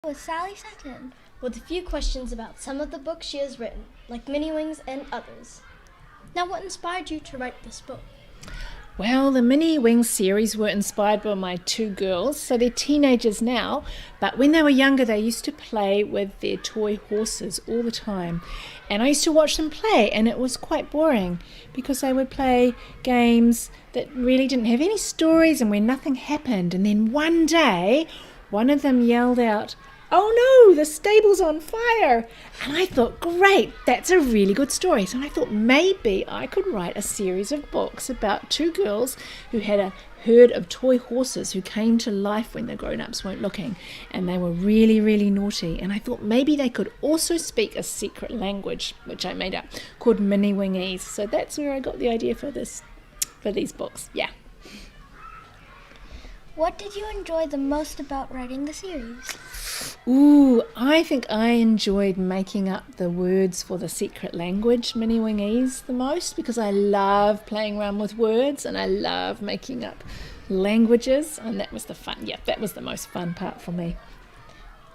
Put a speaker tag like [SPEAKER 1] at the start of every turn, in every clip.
[SPEAKER 1] With Sally Sutton,
[SPEAKER 2] with a few questions about some of the books she has written, like Mini Wings and others. Now, what inspired you to write this book?
[SPEAKER 3] Well, the Mini Wings series were inspired by my two girls, so they're teenagers now, but when they were younger they used to play with their toy horses all the time. And I used to watch them play, and it was quite boring because they would play games that really didn't have any stories and where nothing happened. And then one day, one of them yelled out, "Oh no, the stable's on fire!" And I thought, great, that's a really good story. So I thought maybe I could write a series of books about two girls who had a herd of toy horses who came to life when the grown-ups weren't looking, and they were really, really naughty. And I thought maybe they could also speak a secret language, which I made up, called Mini Wingese. So that's where I got the idea for these books. Yeah.
[SPEAKER 1] what did you enjoy the most about writing the series?
[SPEAKER 3] Ooh, I think I enjoyed making up the words for the secret language, Mini Wingese, the most, because I love playing around with words and I love making up languages, and that was that was the most fun part for me.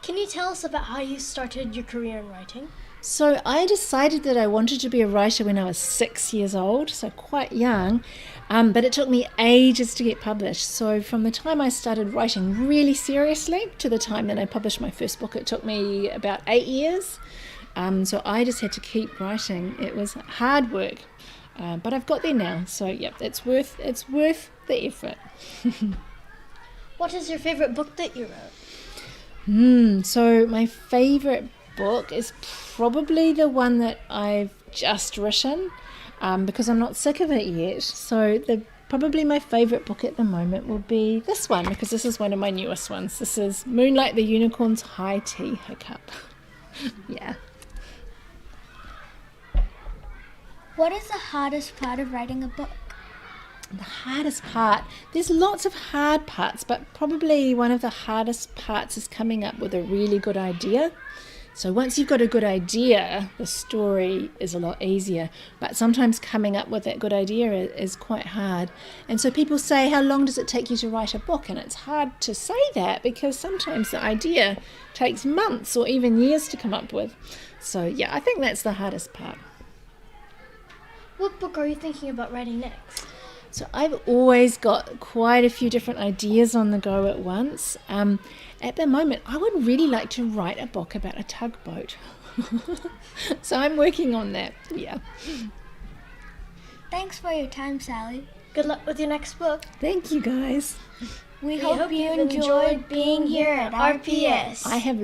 [SPEAKER 2] Can you tell us about how you started your career in writing?
[SPEAKER 3] So I decided that I wanted to be a writer when I was 6 years old, so quite young, but it took me ages to get published. So from the time I started writing really seriously to the time that I published my first book, it took me about 8 years. So I just had to keep writing. It was hard work, but I've got there now. So yeah, it's worth the effort.
[SPEAKER 2] What is your favorite book that you wrote?
[SPEAKER 3] So my favorite book is probably the one that I've just written, because I'm not sick of it yet. So probably my favorite book at the moment will be this one, because this is one of my newest ones. This is Moonlight the Unicorn's High Tea Hiccup. Yeah.
[SPEAKER 1] What is the hardest part of writing a book?
[SPEAKER 3] The hardest part, there's lots of hard parts, but probably one of the hardest parts is coming up with a really good idea. So once you've got a good idea, the story is a lot easier, but sometimes coming up with that good idea is quite hard. And so people say, how long does it take you to write a book? And it's hard to say that because sometimes the idea takes months or even years to come up with. So yeah, I think that's the hardest part.
[SPEAKER 2] What book are you thinking about writing next?
[SPEAKER 3] So I've always got quite a few different ideas on the go at once. At the moment, I would really like to write a book about a tugboat. So I'm working on that, yeah.
[SPEAKER 1] Thanks for your time, Sally.
[SPEAKER 2] Good luck with your next book.
[SPEAKER 3] Thank you, guys.
[SPEAKER 1] We hope you enjoyed being here at RPS.
[SPEAKER 3] I have